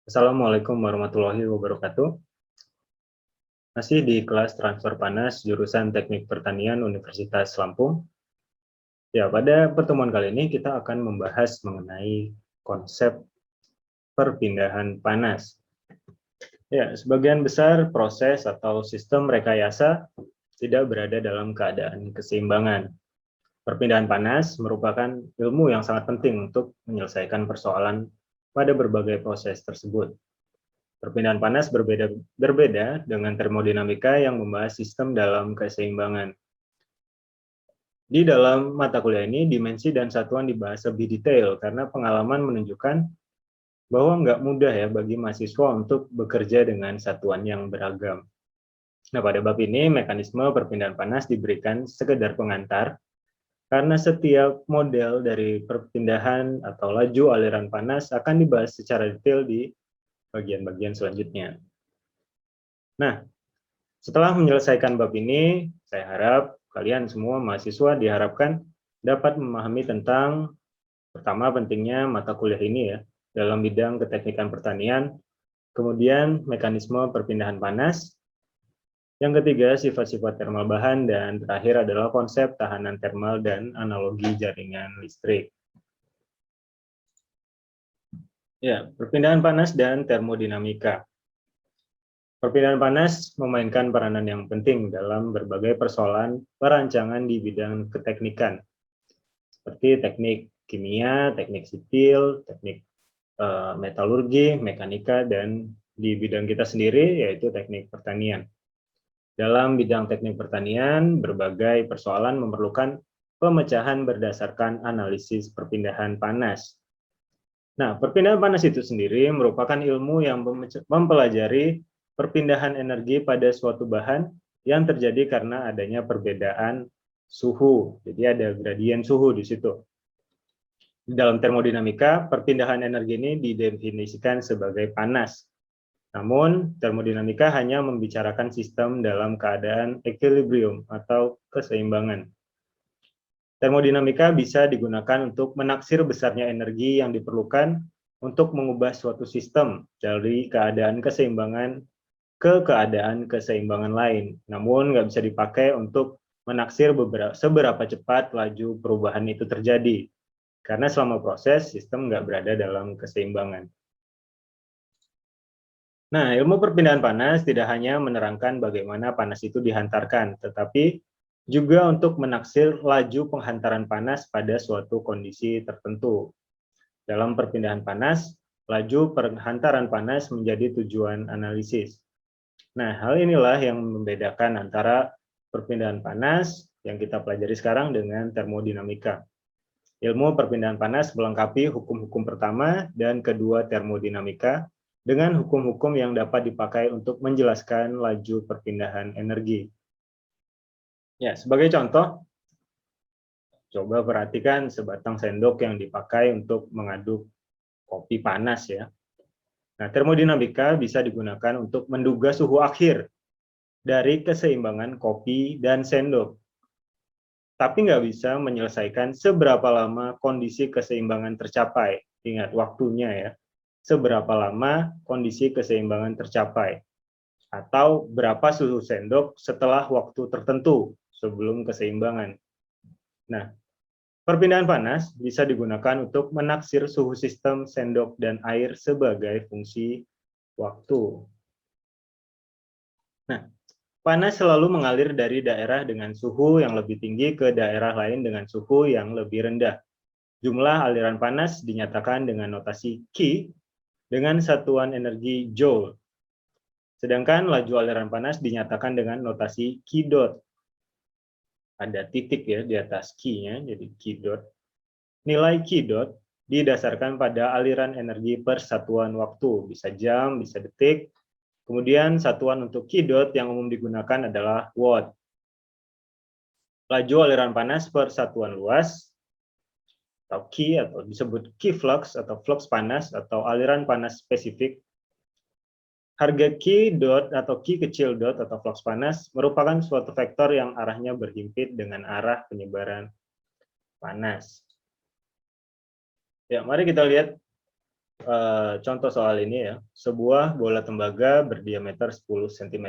Assalamualaikum warahmatullahi wabarakatuh. Masih di kelas transfer panas jurusan Teknik Pertanian Universitas Lampung. Ya, pada pertemuan kali ini kita akan membahas mengenai konsep perpindahan panas. Ya, sebagian besar proses atau sistem rekayasa tidak berada dalam keadaan keseimbangan. Perpindahan panas merupakan ilmu yang sangat penting untuk menyelesaikan persoalan pada berbagai proses tersebut. Perpindahan panas berbeda dengan termodinamika yang membahas sistem dalam keseimbangan. Di dalam mata kuliah ini, dimensi dan satuan dibahas lebih detail karena pengalaman menunjukkan bahwa nggak mudah ya bagi mahasiswa untuk bekerja dengan satuan yang beragam. Nah, pada bab ini, mekanisme perpindahan panas diberikan sekedar pengantar karena setiap model dari perpindahan atau laju aliran panas akan dibahas secara detail di bagian-bagian selanjutnya. Nah, setelah menyelesaikan bab ini, saya harap kalian semua mahasiswa diharapkan dapat memahami tentang pertama pentingnya mata kuliah ini ya dalam bidang keteknikan pertanian, kemudian mekanisme perpindahan panas, yang ketiga sifat-sifat termal bahan, dan terakhir adalah konsep tahanan termal dan analogi jaringan listrik. Ya, perpindahan panas dan termodinamika. Perpindahan panas memainkan peranan yang penting dalam berbagai persoalan perancangan di bidang keteknikan, seperti teknik kimia, teknik sipil, teknik metalurgi, mekanika, dan di bidang kita sendiri yaitu teknik pertanian. Dalam bidang teknik pertanian, berbagai persoalan memerlukan pemecahan berdasarkan analisis perpindahan panas. Nah, perpindahan panas itu sendiri merupakan ilmu yang mempelajari perpindahan energi pada suatu bahan yang terjadi karena adanya perbedaan suhu. Jadi ada gradien suhu di situ. Di dalam termodinamika, perpindahan energi ini didefinisikan sebagai panas. Namun, termodinamika hanya membicarakan sistem dalam keadaan equilibrium atau keseimbangan. Termodinamika bisa digunakan untuk menaksir besarnya energi yang diperlukan untuk mengubah suatu sistem dari keadaan keseimbangan ke keadaan keseimbangan lain. Namun, nggak bisa dipakai untuk menaksir seberapa cepat laju perubahan itu terjadi. Karena selama proses, sistem nggak berada dalam keseimbangan. Nah, ilmu perpindahan panas tidak hanya menerangkan bagaimana panas itu dihantarkan, tetapi juga untuk menaksir laju penghantaran panas pada suatu kondisi tertentu. Dalam perpindahan panas, laju penghantaran panas menjadi tujuan analisis. Nah, hal inilah yang membedakan antara perpindahan panas yang kita pelajari sekarang dengan termodinamika. Ilmu perpindahan panas melengkapi hukum-hukum pertama dan kedua termodinamika dengan hukum-hukum yang dapat dipakai untuk menjelaskan laju perpindahan energi. Ya, sebagai contoh, coba perhatikan sebatang sendok yang dipakai untuk mengaduk kopi panas ya. Nah, termodinamika bisa digunakan untuk menduga suhu akhir dari keseimbangan kopi dan sendok. Tapi nggak bisa menyelesaikan seberapa lama kondisi keseimbangan tercapai. Ingat waktunya ya. Seberapa lama kondisi keseimbangan tercapai. Atau berapa suhu sendok setelah waktu tertentu sebelum keseimbangan. Nah, perpindahan panas bisa digunakan untuk menaksir suhu sistem sendok dan air sebagai fungsi waktu. Nah, panas selalu mengalir dari daerah dengan suhu yang lebih tinggi ke daerah lain dengan suhu yang lebih rendah. Jumlah aliran panas dinyatakan dengan notasi Q dengan satuan energi Joule. Sedangkan laju aliran panas dinyatakan dengan notasi Q dot. Ada titik ya di atas Q-nya, jadi Q dot. Nilai Q dot didasarkan pada aliran energi per satuan waktu, bisa jam, bisa detik. Kemudian satuan untuk Q dot yang umum digunakan adalah watt. Laju aliran panas per satuan luas, atau Q, atau disebut Q flux, atau flux panas, atau aliran panas spesifik. Harga Q dot atau Q kecil dot atau flux panas merupakan suatu vektor yang arahnya berhimpit dengan arah penyebaran panas. Ya, mari kita lihat contoh soal ini ya, sebuah bola tembaga berdiameter 10 cm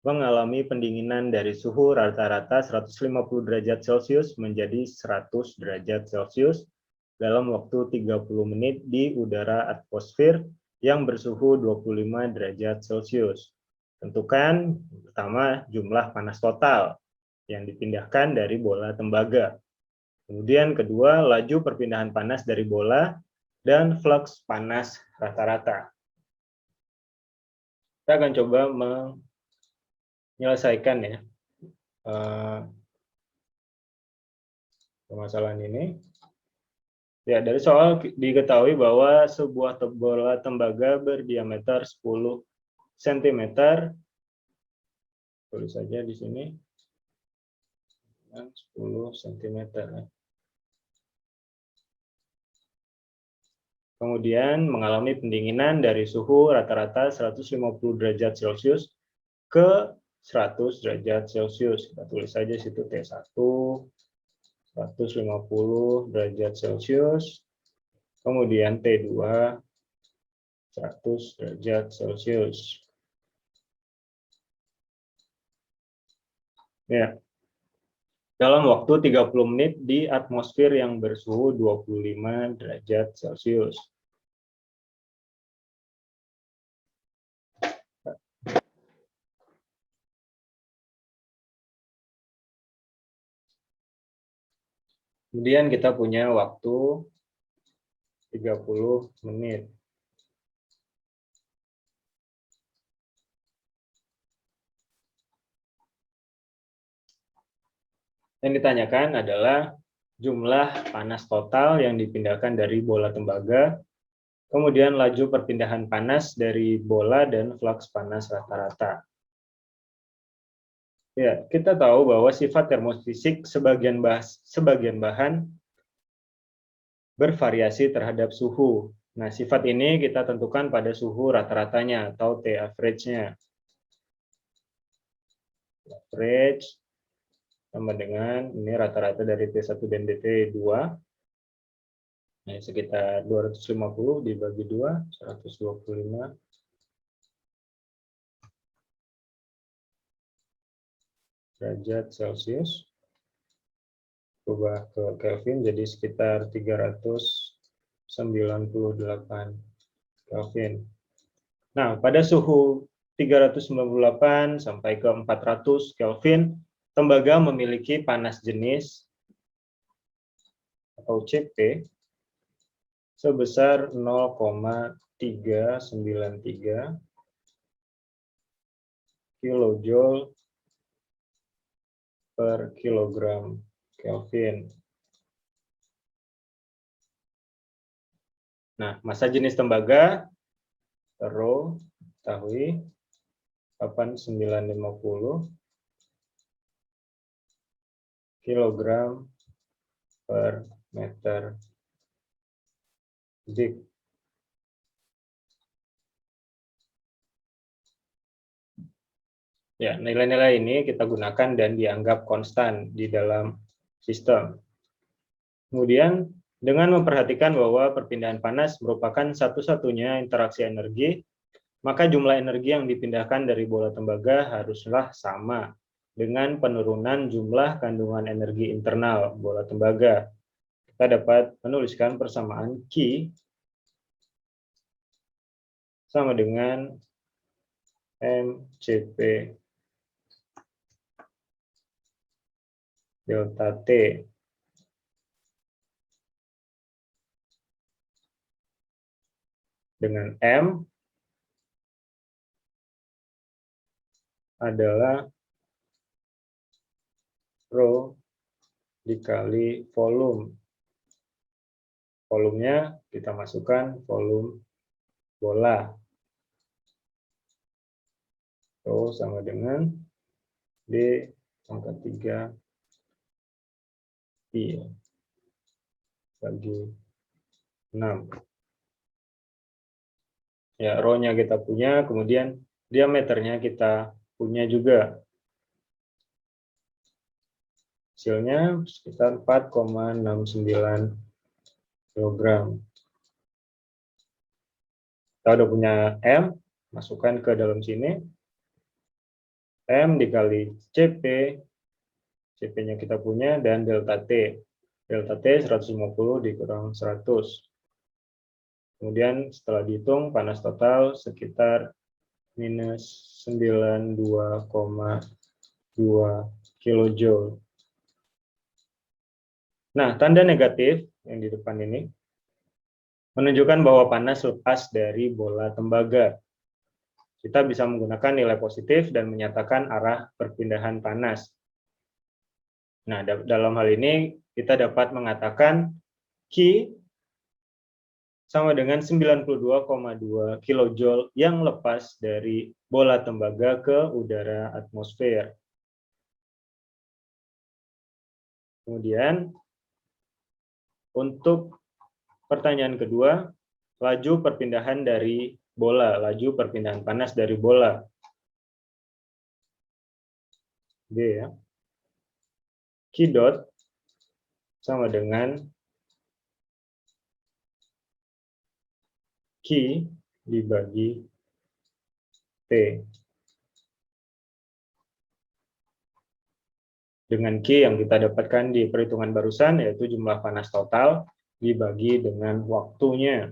mengalami pendinginan dari suhu rata-rata 150 derajat Celcius menjadi 100 derajat Celcius dalam waktu 30 menit di udara atmosfer yang bersuhu 25 derajat Celcius. Tentukan pertama jumlah panas total yang dipindahkan dari bola tembaga. Kemudian kedua, laju perpindahan panas dari bola dan flux panas rata-rata. Kita akan coba menyelesaikan ya permasalahan ini. Ya, dari soal diketahui bahwa sebuah bola tembaga berdiameter 10 cm, tulis saja di sini, 10 cm. Kemudian mengalami pendinginan dari suhu rata-rata 150 derajat Celcius ke 100 derajat Celcius. Kita tulis saja situ T1, 150 derajat Celcius, kemudian T2, 100 derajat Celcius. Ya. Dalam waktu 30 menit di atmosfer yang bersuhu 25 derajat Celcius. Kemudian kita punya waktu 30 menit. Yang ditanyakan adalah jumlah panas total yang dipindahkan dari bola tembaga, kemudian laju perpindahan panas dari bola dan flux panas rata-rata. Ya, kita tahu bahwa sifat termofisik sebagian bahan bervariasi terhadap suhu. Nah, sifat ini kita tentukan pada suhu rata-ratanya atau T average-nya. Average sama dengan ini rata-rata dari T1 dan T2. Nah, sekitar 250 dibagi 2, 125. Derajat Celcius. Ubah ke Kelvin jadi sekitar 398 Kelvin. Nah, pada suhu 398 sampai ke 400 Kelvin, tembaga memiliki panas jenis atau CP sebesar 0,393 kilojoule per kilogram Kelvin. Nah, massa jenis tembaga Rho ketahui 8950 kilogram per meter kubik. Ya, nilai-nilai ini kita gunakan dan dianggap konstan di dalam sistem. Kemudian, dengan memperhatikan bahwa perpindahan panas merupakan satu-satunya interaksi energi, maka jumlah energi yang dipindahkan dari bola tembaga haruslah sama dengan penurunan jumlah kandungan energi internal bola tembaga. Kita dapat menuliskan persamaan Q sama dengan MCP delta T dengan M adalah Rho dikali volume. Volumenya kita masukkan volume bola. Rho sama dengan D pangkat 3 Pi bagi 6. Ya, Rho-nya kita punya, kemudian diameternya kita punya juga. Hasilnya sekitar 4,69 kg. Kita udah punya M, masukkan ke dalam sini. M dikali CP, CP-nya kita punya, dan delta T. Delta T 150 dikurang 100. Kemudian setelah dihitung, panas total sekitar minus 92,2 kilojoule. Nah, tanda negatif yang di depan ini menunjukkan bahwa panas lepas dari bola tembaga. Kita bisa menggunakan nilai positif dan menyatakan arah perpindahan panas. Nah, dalam hal ini kita dapat mengatakan Q sama dengan 92,2 kilojoule yang lepas dari bola tembaga ke udara atmosfer. Kemudian, untuk pertanyaan kedua, laju perpindahan dari bola, laju perpindahan panas dari bola. D ya. Q dot sama dengan Q dibagi T. Dengan Q yang kita dapatkan di perhitungan barusan, yaitu jumlah panas total dibagi dengan waktunya.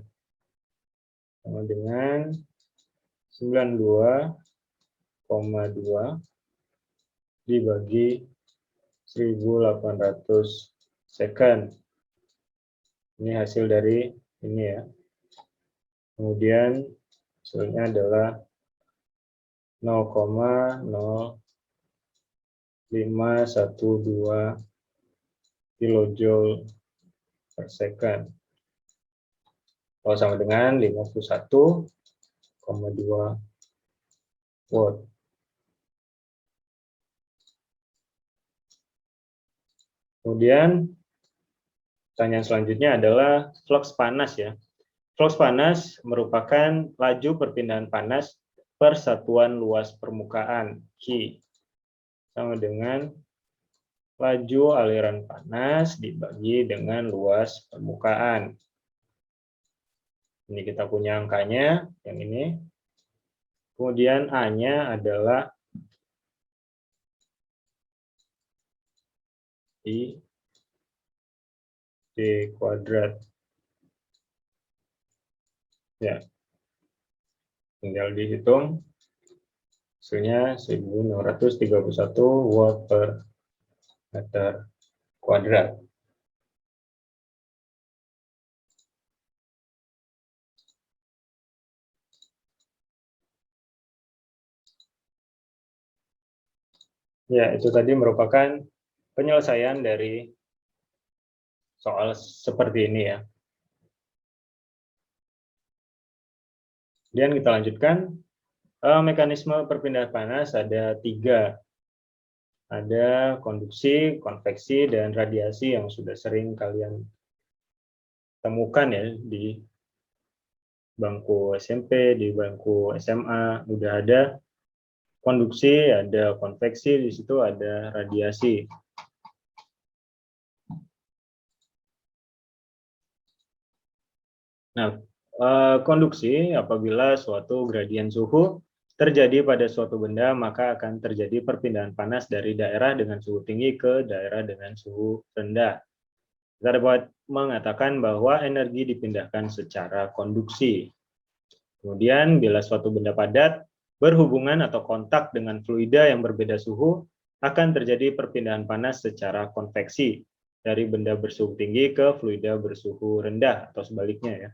Sama dengan 92,2 dibagi 1800 second. Ini hasil dari ini ya. Kemudian hasilnya adalah 0,0512 kilojoule per second. Kalau sama dengan 51,2 watt. Kemudian pertanyaan selanjutnya adalah flux panas ya. Flux panas merupakan laju perpindahan panas per satuan luas permukaan Q sama dengan laju aliran panas dibagi dengan luas permukaan. Ini kita punya angkanya, yang ini. Kemudian A-nya adalah I D kuadrat. Ya, tinggal dihitung. Hasilnya 1631 watt per meter kuadrat. Ya, itu tadi merupakan penyelesaian dari soal seperti ini ya. Kemudian kita lanjutkan. Mekanisme perpindahan panas ada 3. Ada konduksi, konveksi, dan radiasi yang sudah sering kalian temukan ya di bangku SMP, di bangku SMA. Udah ada konduksi, ada konveksi, di situ ada radiasi. Nah, konduksi apabila suatu gradien suhu terjadi pada suatu benda, maka akan terjadi perpindahan panas dari daerah dengan suhu tinggi ke daerah dengan suhu rendah. Kita dapat mengatakan bahwa energi dipindahkan secara konduksi. Kemudian, bila suatu benda padat berhubungan atau kontak dengan fluida yang berbeda suhu, akan terjadi perpindahan panas secara konveksi dari benda bersuhu tinggi ke fluida bersuhu rendah atau sebaliknya ya.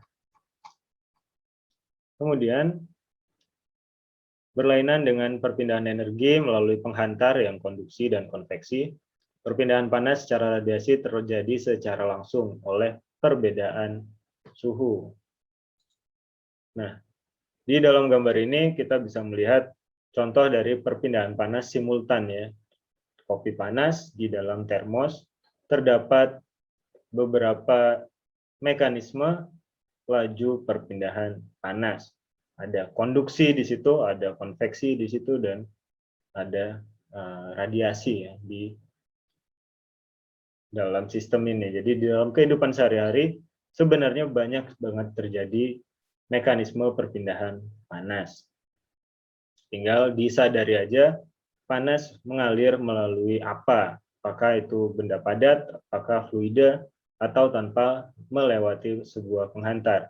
Kemudian, berlainan dengan perpindahan energi melalui penghantar yang konduksi dan konveksi, perpindahan panas secara radiasi terjadi secara langsung oleh perbedaan suhu. Nah, di dalam gambar ini kita bisa melihat contoh dari perpindahan panas simultan ya. Kopi panas di dalam termos, terdapat beberapa mekanisme laju perpindahan panas. Ada konduksi di situ, ada konveksi di situ, dan ada radiasi ya di dalam sistem ini. Jadi di dalam kehidupan sehari-hari sebenarnya banyak banget terjadi mekanisme perpindahan panas. Tinggal disadari aja panas mengalir melalui apa, apakah itu benda padat, apakah fluida, atau tanpa melewati sebuah penghantar.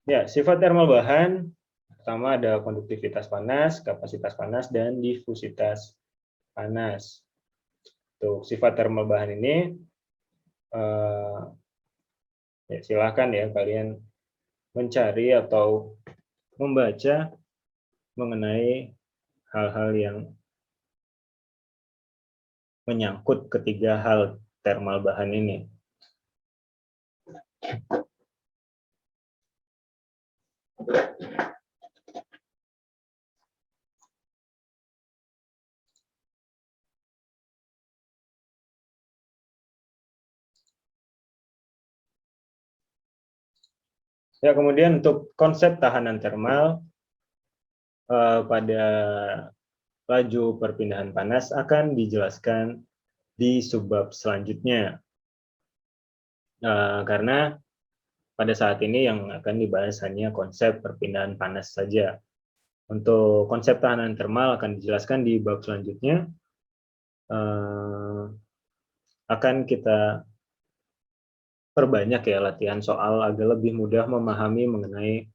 Ya, sifat termal bahan pertama ada konduktivitas panas, kapasitas panas, dan difusitas panas. Untuk sifat termal bahan ini, ya silakan ya kalian mencari atau membaca mengenai hal-hal yang menyangkut ketiga hal termal bahan ini. Ya, kemudian untuk konsep tahanan termal pada laju perpindahan panas akan dijelaskan di subbab selanjutnya. Karena pada saat ini yang akan dibahas hanya konsep perpindahan panas saja. Untuk konsep tahanan termal akan dijelaskan di bab selanjutnya. Akan kita perbanyak ya latihan soal agar lebih mudah memahami mengenai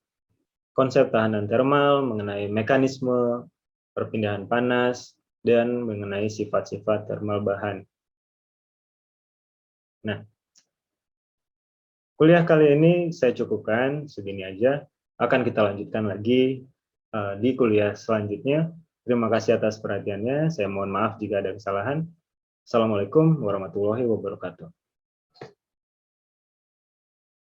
konsep tahanan termal, mengenai mekanisme perpindahan panas, dan mengenai sifat-sifat termal bahan. Nah, kuliah kali ini saya cukupkan segini aja. Akan kita lanjutkan lagi di kuliah selanjutnya. Terima kasih atas perhatiannya. Saya mohon maaf jika ada kesalahan. Assalamualaikum warahmatullahi wabarakatuh.